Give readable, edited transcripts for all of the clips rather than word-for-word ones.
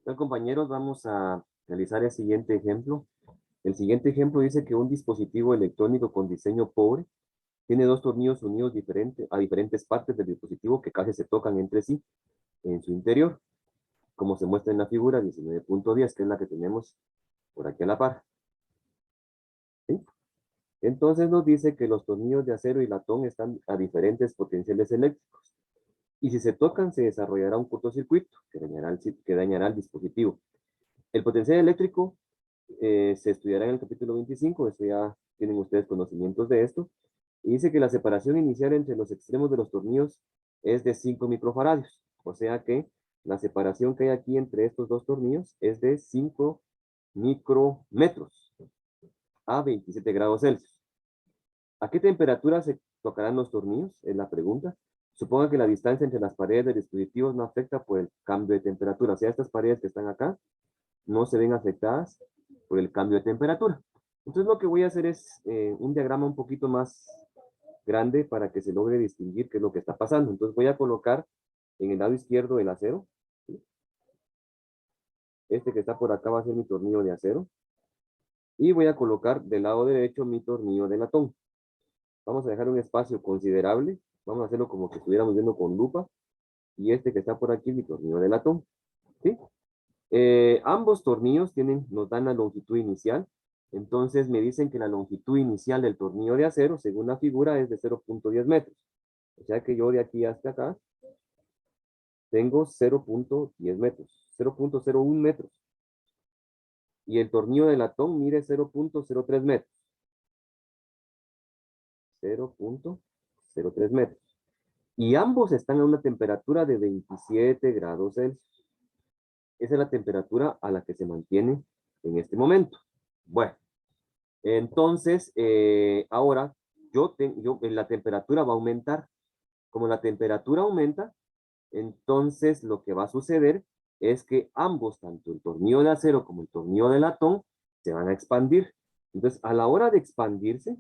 Bueno, compañeros, vamos a realizar el siguiente ejemplo. El siguiente ejemplo dice que un dispositivo electrónico con diseño pobre tiene dos tornillos unidos a diferentes partes del dispositivo que casi se tocan entre sí en su interior, como se muestra en la figura 19.10, que es la que tenemos por aquí a la par. ¿Sí? Entonces nos dice que los tornillos de acero y latón están a diferentes potenciales eléctricos. Y si se tocan, se desarrollará un cortocircuito que dañará el dispositivo. El potencial eléctrico se estudiará en el capítulo 25, esto ya tienen ustedes conocimientos de esto, y dice que la separación inicial entre los extremos de los tornillos es de 5 microfaradios, o sea que la separación que hay aquí entre estos dos tornillos es de 5 micrómetros a 27 grados Celsius. ¿A qué temperatura se tocarán los tornillos? Es la pregunta. Suponga que la distancia entre las paredes del dispositivo no afecta por el cambio de temperatura, o sea, estas paredes que están acá no se ven afectadas por el cambio de temperatura. Entonces lo que voy a hacer es un diagrama un poquito más grande para que se logre distinguir qué es lo que está pasando. Entonces voy a colocar en el lado izquierdo el acero. ¿Sí? Este que está por acá va a ser mi tornillo de acero. Y voy a colocar del lado derecho mi tornillo de latón. Vamos a dejar un espacio considerable. Vamos a hacerlo como que estuviéramos viendo con lupa. Y este que está por aquí es mi tornillo de latón. ¿Sí? Ambos tornillos nos dan la longitud inicial. Entonces me dicen que la longitud inicial del tornillo de acero, según la figura, es de 0.10 metros. O sea que yo de aquí hasta acá tengo 0.10 metros, 0.01 metros. Y el tornillo de latón mide 0.03 metros. 0.03 metros. Y ambos están a una temperatura de 27 grados Celsius. Esa es la temperatura a la que se mantiene en este momento. Bueno, entonces, ahora la temperatura va a aumentar. Como la temperatura aumenta, entonces lo que va a suceder es que ambos, tanto el tornillo de acero como el tornillo de latón, se van a expandir. Entonces, a la hora de expandirse,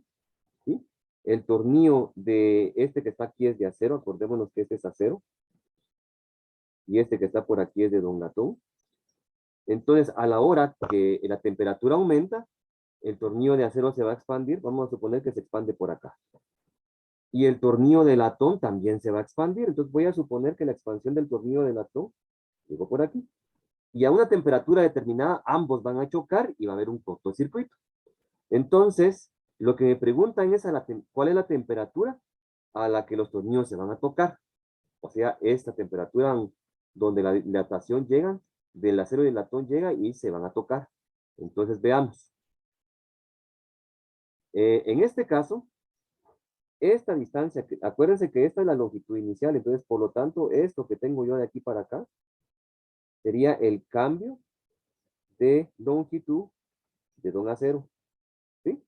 ¿sí? El tornillo de este que está aquí es de acero, acordémonos que este es acero, y este que está por aquí es de don latón. Entonces, a la hora que la temperatura aumenta, el tornillo de acero se va a expandir, vamos a suponer que se expande por acá. Y el tornillo de latón también se va a expandir. Entonces voy a suponer que la expansión del tornillo de latón llegó por aquí. Y a una temperatura determinada, ambos van a chocar y va a haber un cortocircuito. Entonces, lo que me preguntan es cuál es la temperatura a la que los tornillos se van a tocar. O sea, esta temperatura donde la dilatación llega, del acero y del latón llega y se van a tocar. Entonces, veamos. En este caso, esta distancia, acuérdense que esta es la longitud inicial, entonces por lo tanto esto que tengo yo de aquí para acá sería el cambio de longitud de don acero, ¿sí?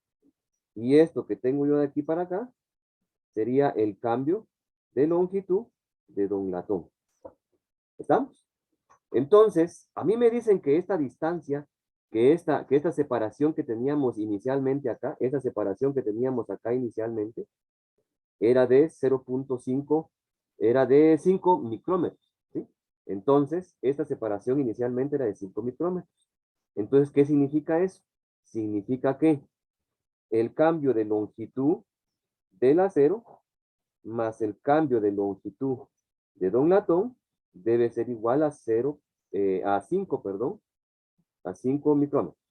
Y esto que tengo yo de aquí para acá sería el cambio de longitud de don latón. ¿Estamos? Entonces, a mí me dicen que esta distancia, que esta separación que teníamos inicialmente acá, esa separación que teníamos acá inicialmente, era de 0.5, era de 5 micrómetros, ¿sí? Entonces, esta separación inicialmente era de 5 micrómetros. Entonces, ¿qué significa eso? Significa que el cambio de longitud del acero más el cambio de longitud de don latón debe ser igual a 0, a 5, perdón, a 5 micrómetros.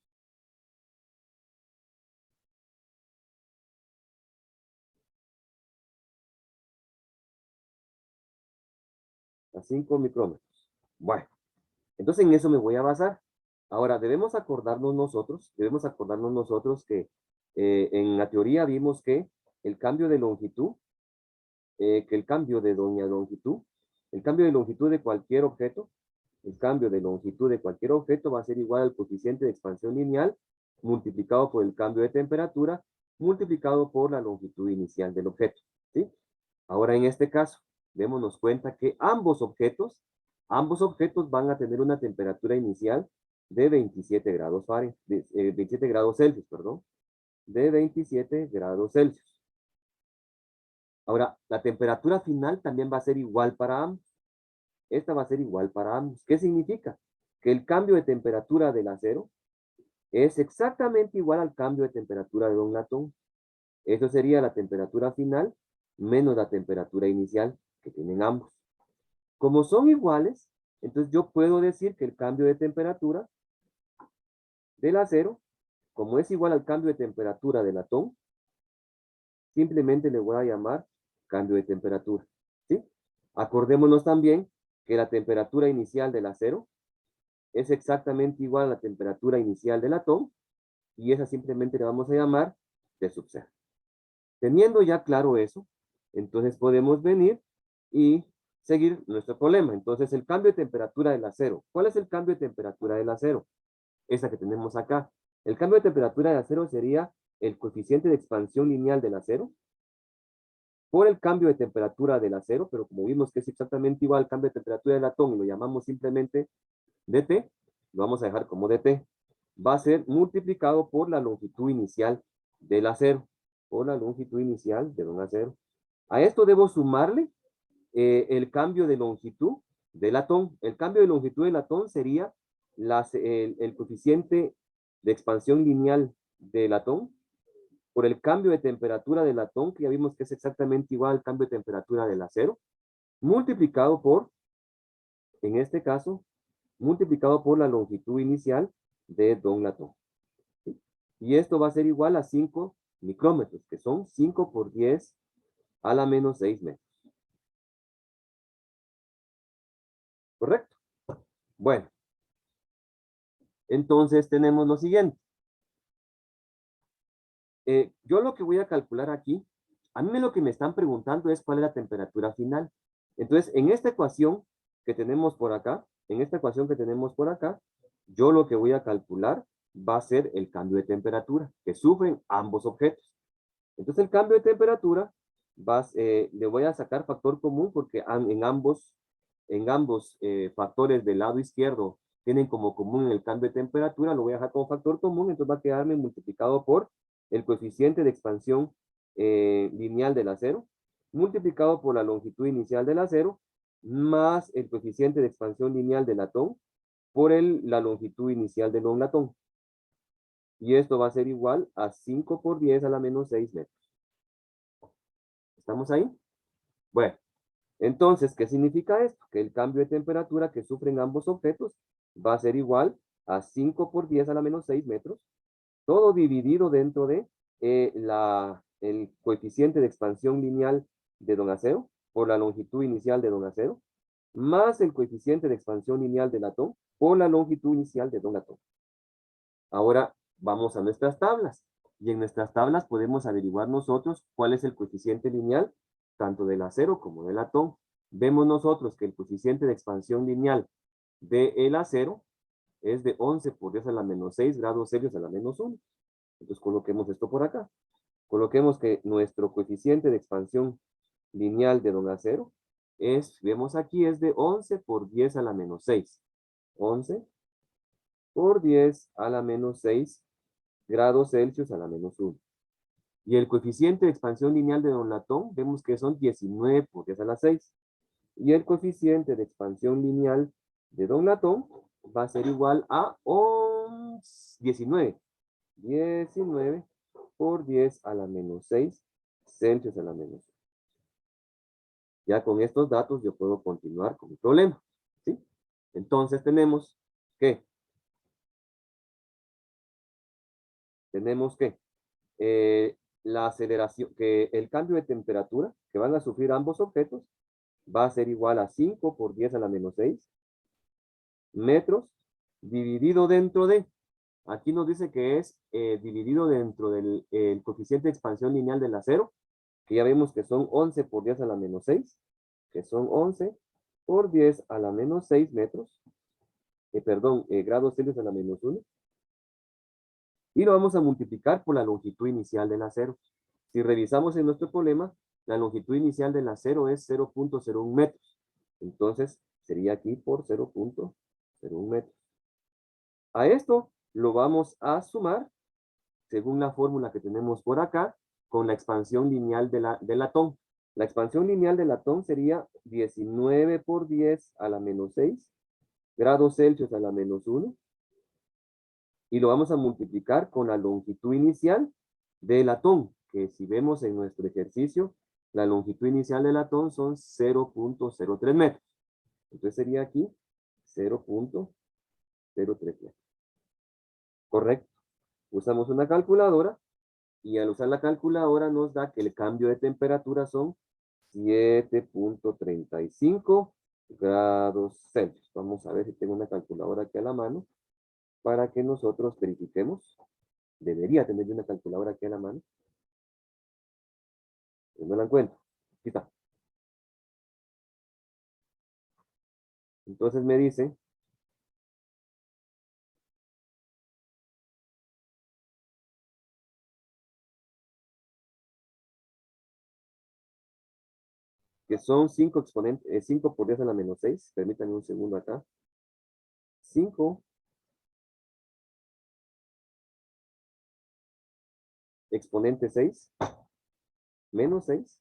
A 5 micrómetros. Bueno, entonces en eso me voy a basar. Ahora, debemos acordarnos nosotros que en la teoría vimos que el cambio de longitud, que el cambio de doña longitud, el cambio de longitud de cualquier objeto, el cambio de longitud de cualquier objeto va a ser igual al coeficiente de expansión lineal multiplicado por el cambio de temperatura multiplicado por la longitud inicial del objeto, ¿sí? Ahora en este caso, démonos cuenta que ambos objetos van a tener una temperatura inicial de 27 grados Fahrenheit, 27 grados Celsius, perdón, de 27 grados Celsius. Ahora, la temperatura final también va a ser igual para ambos. Esta va a ser igual para ambos. ¿Qué significa? que el cambio de temperatura del acero es exactamente igual al cambio de temperatura de don latón. Eso sería la temperatura final menos la temperatura inicial que tienen ambos. Como son iguales, entonces yo puedo decir que el cambio de temperatura del acero, como es igual al cambio de temperatura del latón, simplemente le voy a llamar cambio de temperatura, ¿sí? Acordémonos también que la temperatura inicial del acero es exactamente igual a la temperatura inicial del latón, y esa simplemente le vamos a llamar T sub 0. Teniendo ya claro eso, entonces podemos venir y seguir nuestro problema. Entonces, el cambio de temperatura del acero. ¿Cuál es el cambio de temperatura del acero? Esa que tenemos acá. El cambio de temperatura del acero sería el coeficiente de expansión lineal del acero por el cambio de temperatura del acero, pero como vimos que es exactamente igual al cambio de temperatura del latón y lo llamamos simplemente dt, lo vamos a dejar como dt, va a ser multiplicado por la longitud inicial del acero, por la longitud inicial de un acero. A esto debo sumarle el cambio de longitud del latón. El cambio de longitud del latón sería el coeficiente de expansión lineal del latón por el cambio de temperatura del latón, que ya vimos que es exactamente igual al cambio de temperatura del acero, multiplicado por, en este caso, multiplicado por la longitud inicial de don latón. ¿Sí? Y esto va a ser igual a 5 micrómetros, que son 5 por 10 a la menos 6 metros. ¿Correcto? Bueno, entonces tenemos lo siguiente. Yo lo que voy a calcular aquí, a mí lo que me están preguntando es cuál es la temperatura final. Entonces, en esta ecuación que tenemos por acá, yo lo que voy a calcular va a ser el cambio de temperatura que sufren ambos objetos. Entonces, el cambio de temperatura, le voy a sacar factor común porque en ambos factores del lado izquierdo tienen como común el cambio de temperatura, lo voy a dejar como factor común, entonces va a quedarme multiplicado por el coeficiente de expansión lineal del acero, multiplicado por la longitud inicial del acero, más el coeficiente de expansión lineal del latón, por la longitud inicial del don latón. Y esto va a ser igual a 5 por 10 a la menos 6 metros. ¿Estamos ahí? Bueno, entonces, ¿qué significa esto? Que el cambio de temperatura que sufren ambos objetos va a ser igual a 5 por 10 a la menos 6 metros, todo dividido dentro de el coeficiente de expansión lineal de don acero por la longitud inicial de don acero, más el coeficiente de expansión lineal de latón por la longitud inicial de don latón. Ahora vamos a nuestras tablas. Y en nuestras tablas podemos averiguar nosotros cuál es el coeficiente lineal tanto del acero como del latón. Vemos nosotros que el coeficiente de expansión lineal del acero es de 11 por 10 a la menos 6 grados Celsius a la menos 1. Entonces coloquemos esto por acá. Coloquemos que nuestro coeficiente de expansión lineal de don acero vemos aquí, es de 11 por 10 a la menos 6. 11 por 10 a la menos 6 grados Celsius a la menos 1. Y el coeficiente de expansión lineal de don latón, vemos que son 19 por 10 a la 6. Y el coeficiente de expansión lineal de don latón va a ser igual a 19. 19 por 10 a la menos 6 Celsius a la menos 1. Ya con estos datos yo puedo continuar con mi problema. ¿Sí? Entonces tenemos que la aceleración, que el cambio de temperatura que van a sufrir ambos objetos va a ser igual a 5 por 10 a la menos 6 metros dividido dentro de, aquí nos dice que es dividido dentro del coeficiente de expansión lineal del acero, que ya vemos que son 11 por 10 a la menos 6, que son 11 por 10 a la menos 6 metros, grados Celsius a la menos 1, y lo vamos a multiplicar por la longitud inicial del acero. Si revisamos en nuestro problema, la longitud inicial del acero es 0.01 metros. Entonces, sería aquí por 0.01 metros. A esto lo vamos a sumar, según la fórmula que tenemos por acá, con la expansión lineal del latón. La expansión lineal del latón sería 19 por 10 a la menos 6 grados Celsius a la -1 y lo vamos a multiplicar con la longitud inicial del latón, que si vemos en nuestro ejercicio, la longitud inicial del latón son 0.03 metros. Entonces sería aquí 0.03 metros. Correcto. Usamos una calculadora y al usar la calculadora nos da que el cambio de temperatura son 7.35 grados Celsius. Vamos a ver si tengo una calculadora aquí a la mano para que nosotros verifiquemos. Debería tener yo una calculadora aquí a la mano. Pero no la encuentro. Aquí está. Entonces me dice que son 5 exponentes, 5 por 10 a la -6. Permítanme un segundo acá. 5 exponente 6 menos 6.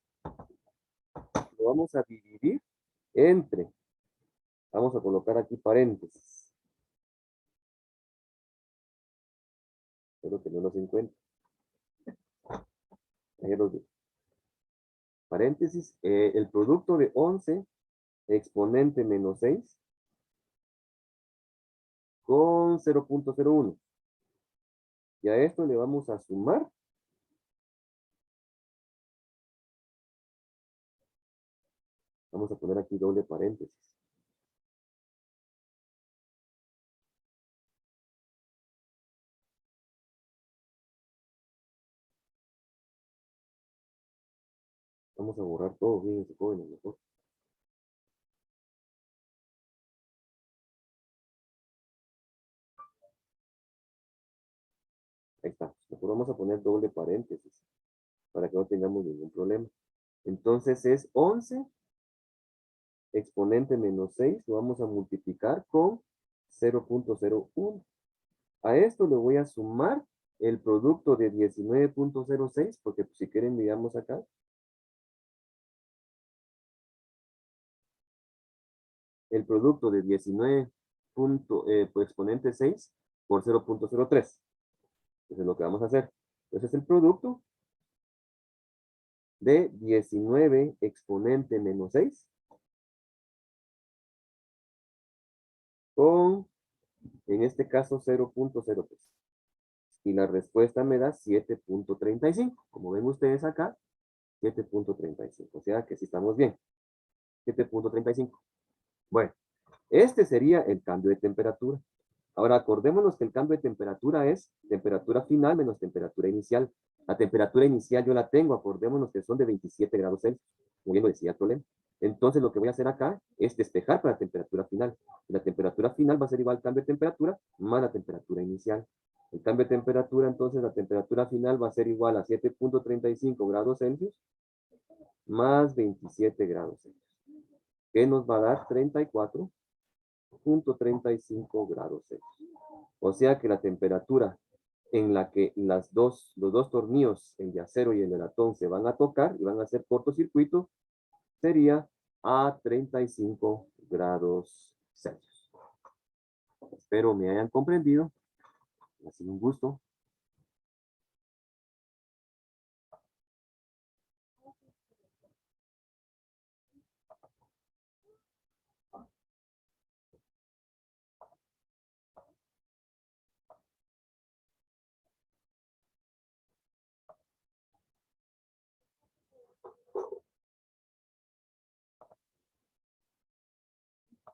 Lo vamos a dividir entre, vamos a colocar aquí paréntesis. Espero que no los encuentre. Ahí los digo. Paréntesis, el producto de 11 exponente menos 6 con 0.01. Y a esto le vamos a sumar. Vamos a poner aquí doble paréntesis. Vamos a borrar todo, fíjense, jóvenes, mejor. Ahí está. Mejor vamos a poner doble paréntesis para que no tengamos ningún problema. Entonces es 11 exponente menos 6, lo vamos a multiplicar con 0.01. A esto le voy a sumar el producto de 19.06, porque si quieren miramos acá. El producto de 19 pues, exponente 6 por 0.03. Eso es lo que vamos a hacer. Entonces el producto de 19 exponente menos 6 con, en este caso, 0.03. Y la respuesta me da 7.35. Como ven ustedes acá, 7.35. O sea que sí estamos bien. 7.35. Bueno, este sería el cambio de temperatura. Ahora acordémonos que el cambio de temperatura es temperatura final menos temperatura inicial. La temperatura inicial yo la tengo, acordémonos que son de 27 grados Celsius, como bien lo decía Tolem. Entonces lo que voy a hacer acá es despejar para la temperatura final. Y la temperatura final va a ser igual al cambio de temperatura más la temperatura inicial. El cambio de temperatura, entonces la temperatura final va a ser igual a 7.35 grados Celsius más 27 grados Celsius, que nos va a dar 34.35 grados Celsius. O sea que la temperatura en la que los dos tornillos, el de acero y el de latón, se van a tocar y van a hacer cortocircuito, sería a 35 grados Celsius. Espero me hayan comprendido. Ha sido un gusto.